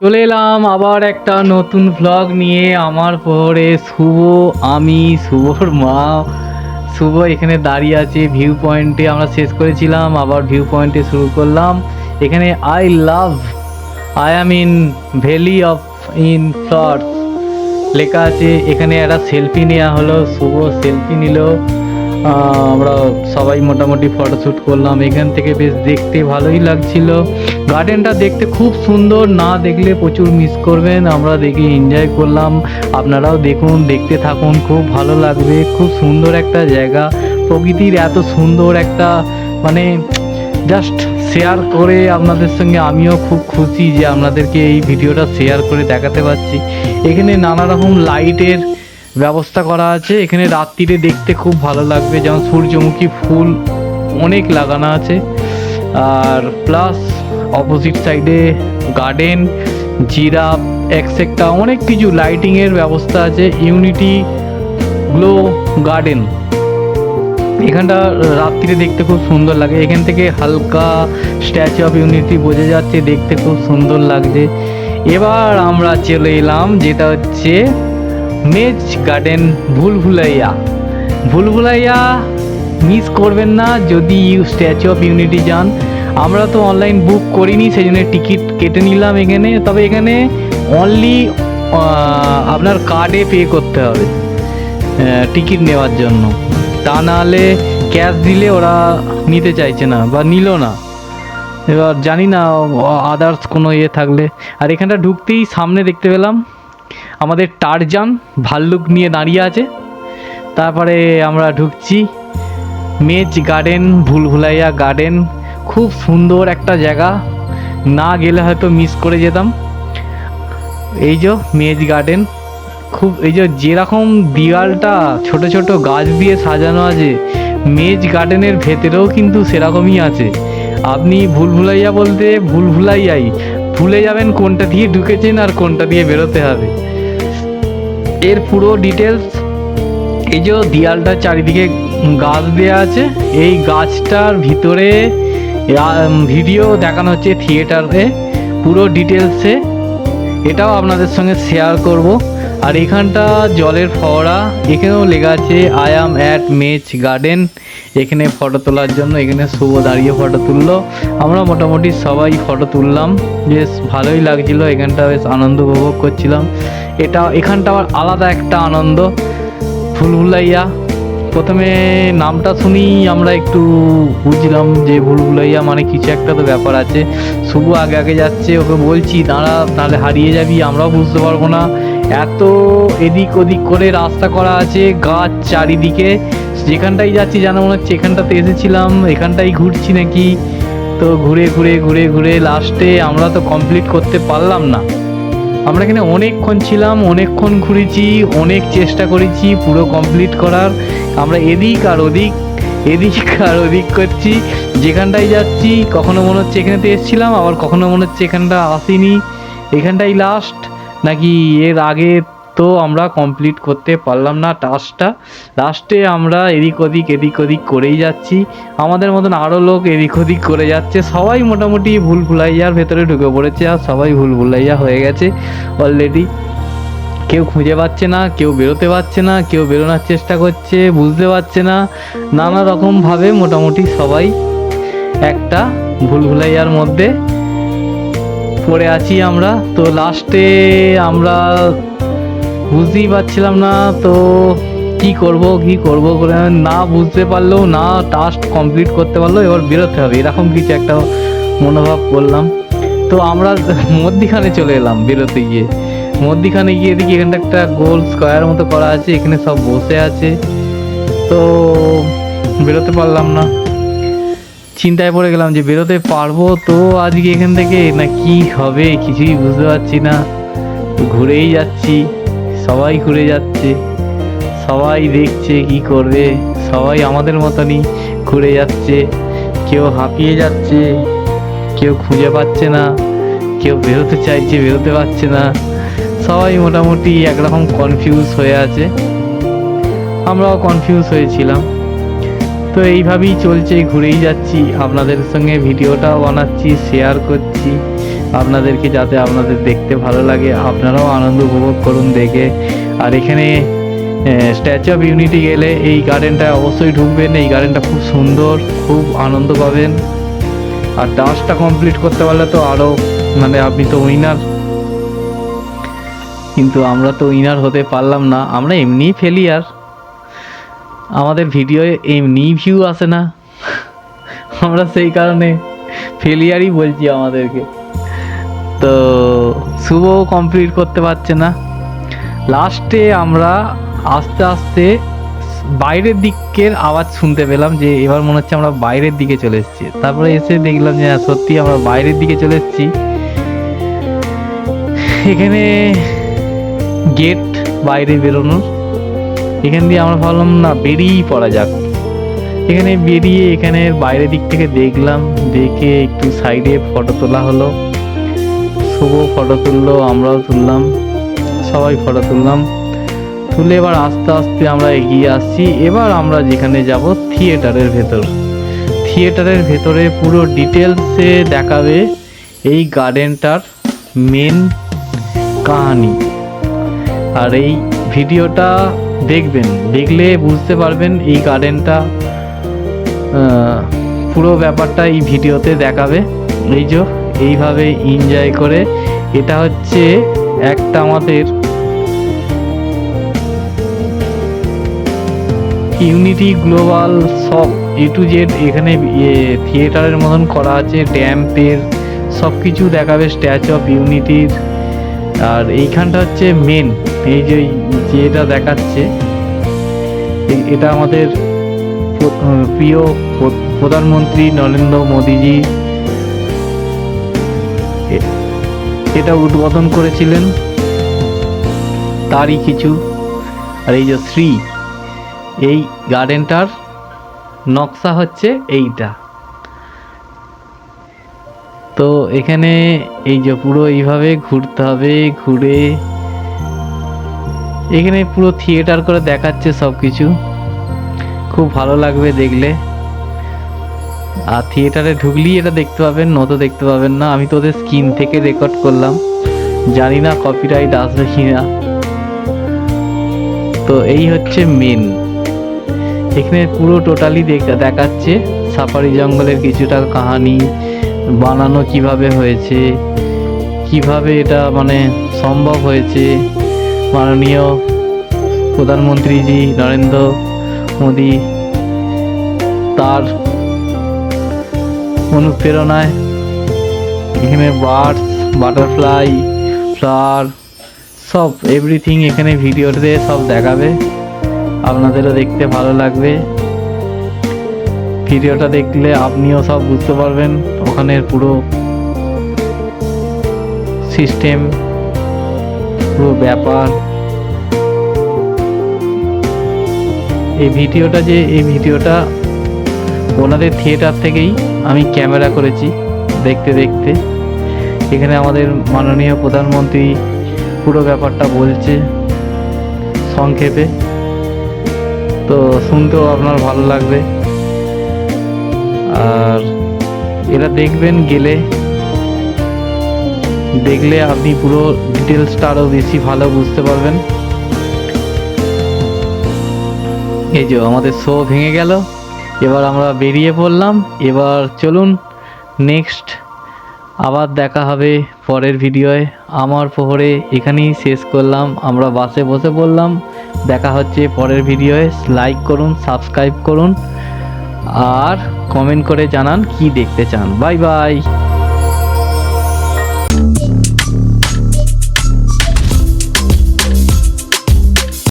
চলে এলাম আবার একটা নতুন ভ্লগ নিয়ে। আমার পরে শুভ, আমি শুভর মা। শুভ এখানে দাঁড়িয়ে আছে ভিউ পয়েন্টে। আমরা শেষ করেছিলাম, আবার ভিউ পয়েন্টে শুরু করলাম। এখানে I am in valley of in flowers লেখা আছে। এখানে একটা সেলফি নেওয়া হলো, শুভ সেলফি নিল। আমরা সবাই মোটামুটি ফটোশ্যুট করলাম। এখান থেকে বেশ দেখতে ভালোই লাগছিল। গার্ডেনটা দেখতে খুব সুন্দর, না দেখলে প্রচুর মিস করবেন। আমরা দেখে এনজয় করলাম, আপনারাও দেখুন, দেখতে থাকুন, খুব ভালো লাগবে। খুব সুন্দর একটা জায়গা, প্রকৃতির এত সুন্দর একটা মানে জাস্ট শেয়ার করে আপনাদের সঙ্গে আমিও খুব খুশি যে আপনাদেরকে এই ভিডিওটা শেয়ার করে দেখাতে পারছি। এখানে নানা রকম লাইটের ব্যবস্থা করা আছে। এখানে রাত্রিরে দেখতে খুব ভালো লাগবে, যেমন সূর্যমুখী ফুল অনেক লাগানো আছে। আর প্লাস অপোজিট সাইডে গার্ডেন, জিরাফ, এক্সেট্রা অনেক কিছু লাইটিংয়ের ব্যবস্থা আছে। ইউনিটি গ্লো গার্ডেন, এখানটা রাত্রিরে দেখতে খুব সুন্দর লাগে। এখান থেকে হালকা স্ট্যাচু অফ ইউনিটি বোঝা যাচ্ছে, দেখতে খুব সুন্দর লাগছে। এবার আমরা চলে এলাম যেটা হচ্ছে মেজ গার্ডেন ভুলভুলাইয়া মিস করবেন না যদি স্ট্যাচু অফ ইউনিটি যান। আমরা তো অনলাইন বুক করিনি, সেই জন্য টিকিট কেটে নিলাম এখানে। তবে এখানে অনলি আপনার কার্ডে পে করতে হবে টিকিট নেওয়ার জন্য, তা নাহলে ক্যাশ দিলে ওরা নিতে চাইছে না বা নিল না। এবার জানি না আদার্স কোনো ইয়ে থাকলে। আর এখানটা ঢুকতেই সামনে দেখতে পেলাম আমাদের টারজান ভাল্লুক নিয়ে দাঁড়িয়ে আছে। তারপরে আমরা ঢুকছি মেজ গার্ডেন, ভুলভুলাইয়া গার্ডেন। খুব সুন্দর একটা জায়গা, না গেলে হয়তো মিস করে যেতাম। এই যে মেজ গার্ডেন, খুব এই যে যেরকম দিওয়ালটা ছোট ছোট গাছ দিয়ে সাজানো আছে, মেজ গার্ডেনের ভেতরেও কিন্তু সেরকমই আছে। আপনি ভুলভুলাইয়া বলতে ভুলভুলাইয়াই ভুলে যাবেন কোনটা দিয়ে ঢুকেছেন আর কোনটা দিয়ে বেরোতে হবে। এর পুরো ডিটেলস, এই যে দেয়ালটার চারিদিকে গাছ দেওয়া আছে, এই গাছটার ভিতরে ভিডিও দেখানো হচ্ছে থিয়েটারে পুরো ডিটেলসে, এটাও আপনাদের সঙ্গে শেয়ার করব। আর এখানটা জলের ফোয়ারা, এখানেও লেখা আছে I am at maize garden. এখানে ফটো তোলার জন্য এখানে শুভ দাঁড়িয়ে ফটো তুললো। আমরা মোটামুটি সবাই ফটো তুললাম, বেশ ভালোই লাগছিল। এখানটা বেশ আনন্দ উপভোগ করছিলাম। এখানটা আবার আলাদা একটা আনন্দ। ভুলভুলাইয়া প্রথমে নামটা শুনি আমরা একটু বুঝলাম যে ভুলভুলাইয়া মানে কিছু একটা তো ব্যাপার আছে। শুভ আগে আগে যাচ্ছে, ওকে বলছি দাঁড়া নাহলে হারিয়ে যাবি, আমরাও বুঝতে পারবো না। এত এদিক ওদিক করে রাস্তা করা আছে, গাছ চারিদিকে। যেখানটাই যাচ্ছি যেন মনে হচ্ছে এখানটাতে এসেছিলাম, এখানটাই ঘুরছি নাকি। তো ঘুরে ঘুরে ঘুরে ঘুরে লাস্টে আমরা তো কমপ্লিট করতে পারলাম না। আমরা এখানে অনেকক্ষণ ছিলাম, অনেকক্ষণ ঘুরেছি, অনেক চেষ্টা করেছি পুরো কমপ্লিট করার। আমরা এদিক আর ওদিক করছি, যেখানটাই যাচ্ছি কখনো মনে হচ্ছে এখানেতে এসেছিলাম, আবার কখনো মনে হচ্ছে এখানটা আসিনি, এখানটাই লাস্ট নাকি এর আগে। তো আমরা কমপ্লিট করতে পারলাম না টাস্কটা। লাস্টে আমরা এদিক ওদিক করেই যাচ্ছি। আমাদের মতন আরও লোক এদিক ওদিক করে যাচ্ছে। সবাই মোটামুটি ভুলভুলাইয়ার ভেতরে ঢুকে পড়েছে, আর সবাই ভুলভুলাইয়া হয়ে গেছে অলরেডি। কেউ খুঁজে পাচ্ছে না, কেউ বেরোতে পারছে না, কেউ বেরোনোর চেষ্টা করছে, বুঝতে পারছে না। নানা রকমভাবে মোটামুটি সবাই একটা ভুলভুলাইয়ার মধ্যে পড়ে আছি আমরা। তো লাস্টে আমরা বুঝতেই পারছিলাম না তো কি করব করে না বুঝতে পারলেও না টাস্ক কমপ্লিট করতে পারলেও এবার বেরোতে হবে, এরকম কিছু একটা মনোভাব করলাম। তো আমরা মধ্যিখানে চলে এলাম। মধ্যিখানে গিয়ে দেখি এখানটা একটা গোল স্কোয়ার মতো করা আছে, এখানে সব বসে আছে। তো বেরোতে পারলাম না, চিন্তায় পড়ে গেলাম যে বেরোতে পারবো তো আজকে এখান থেকে না কি হবে, কিছুই বুঝতে পারছি না। ঘুরেই যাচ্ছি, সবাই ঘুরে যাচ্ছে, সবাই দেখছে কি করবে, সবাই আমাদের মতনই ঘুরে যাচ্ছে। কেউ হাঁপিয়ে যাচ্ছে, কেউ খুঁজে পাচ্ছে না, কেউ বেরোতে চাইছে বেরোতে পারছে না। সবাই মোটামুটি একরকম কনফিউজ হয়ে আছে, আমরাও কনফিউজ হয়েছিলাম। তো এইভাবেই চলছে, ঘুরেই যাচ্ছি, আপনাদের সঙ্গে ভিডিওটাও বানাচ্ছি, শেয়ার করছি, আপনাদেরকে, যাতে আপনাদের দেখতে ভালো লাগে, আপনারাও আনন্দ উপভোগ করুন দেখে। আর এখানে স্ট্যাচু অফ ইউনিটি গেলে এই গার্ডেনটা অবশ্যই ঢুকবেন। এই গার্ডেনটা খুব সুন্দর, খুব আনন্দ পাবেন। আর টাস্কটা কমপ্লিট করতে পারলে তো আরও, মানে আপনি তো উইনার। কিন্তু আমরা তো উইনার হতে পারলাম না, আমরা এমনিই ফেলিয়ার। আমাদের ভিডিওয়ে এমনি ভিউ আসে না, আমরা সেই কারণে ফেলিয়ারই বলছি আমাদেরকে। তো শুভ কমপ্লিট করতে পারছে না। লাস্টে আমরা আস্তে আস্তে বাইরের দিকের আওয়াজ শুনতে পেলাম, যে এবার মনে হচ্ছে আমরা বাইরের দিকে চলে এসেছি। তারপরে এসে দেখলাম যে সত্যি আমরা বাইরের দিকে চলে এসেছি। এখানে গেট বাইরে বেরোনোর, এখান দিয়ে আমরা ভাবলাম না বেরিয়েই পড়া যাক। এখানে বেরিয়ে এখানে বাইরের দিক থেকে দেখলাম, দেখে একটু সাইডে ফটো তোলা হলো। শুভ ফটো তুললো, আমরাও তুললাম, সবাই ফটো তুললাম। তুলে এবার আস্তে আস্তে আমরা এগিয়ে আসছি। এবার আমরা যেখানে যাব থিয়েটারের ভেতর। থিয়েটারের ভেতরে পুরো ডিটেলসে দেখাবে এই গার্ডেনটার মেন কাহিনী। আর এই ভিডিওটা দেখবেন, দেখলে বুঝতে পারবেন এই গার্ডেনটা পুরো ব্যাপারটা এই ভিডিওতে দেখাবে। এই যে এইভাবে এনজয় করে, এটা হচ্ছে একটা আমাদের ইউনিটি গ্লোবাল সব এ টু জেড এখানে থিয়েটারের মতন করা আছে। ড্যাম্পের সব কিছু দেখাবে, স্ট্যাচু অফ ইউনিটির। আর এইখানটা হচ্ছে মেন, এই যে যেটা দেখাচ্ছে এটা আমাদের প্রিয় প্রধানমন্ত্রী নরেন্দ্র মোদীজি এটা উদ্বোধন করেছিলেন, তারই কিছু। আর এই যে শ্রী, এই গার্ডেনটার নকশা হচ্ছে এইটা। তো এখানে এই যে পুরো এইভাবে ঘুরতে হবে, ঘুরে এখানে পুরো থিয়েটার করে দেখাচ্ছে সব কিছু। খুব ভালো লাগবে দেখলে। আর থিয়েটারে ঢুকলেই এটা দেখতে পাবেন, নয়তো দেখতে পাবেন না। আমি তো ওদের স্ক্রিন থেকে রেকর্ড করলাম, জানি না কপিরাইট আসবে কিনা। তো এই হচ্ছে মেন, এখানে পুরো টোটালি দেখাচ্ছে সাফারি জঙ্গলের কিছুটা কাহিনী, বানানো কিভাবে হয়েছে, কিভাবে এটা মানে সম্ভব হয়েছে। মাননীয় প্রধানমন্ত্রীজি নরেন্দ্র মোদী, তার অনুপ্রেরণায় এখানে বার্ডস, বাটারফ্লাই, ফ্লাওয়ার সব এভরিথিং এখানে ভিডিওতে সব দেখাবে। আপনাদেরও দেখতে ভালো লাগবে। ভিডিওটা দেখলে আপনিও সব বুঝতে পারবেন ওখানের পুরো সিস্টেম, পুরো ব্যাপার। এই ভিডিওটা ওনাদের থিয়েটার থেকেই আমি ক্যামেরা করেছি। দেখতে দেখতে এখানে আমাদের মাননীয় প্রধানমন্ত্রী পুরো ব্যাপারটা বলছে সংক্ষেপে, তো শুনতেও আপনার ভালো লাগবে। আর এটা দেখবেন, দেখলে আপনি পুরো ডিটেলসটা আরও বেশি ভালো বুঝতে পারবেন। এই যে আমাদের শো ভেঙে গেল, এবার আমরা বেরিয়ে পড়লাম। এবার চলুন নেক্সট আবার দেখা হবে পরের ভিডিওয়। আমার প্রহরে এখানেই শেষ করলাম, আমরা বাসে বসে পড়লাম। দেখা হচ্ছে পরের ভিডিওয়। লাইক করুন, সাবস্ক্রাইব করুন আর কমেন্ট করে জানান কি দেখতে চান। Bye bye.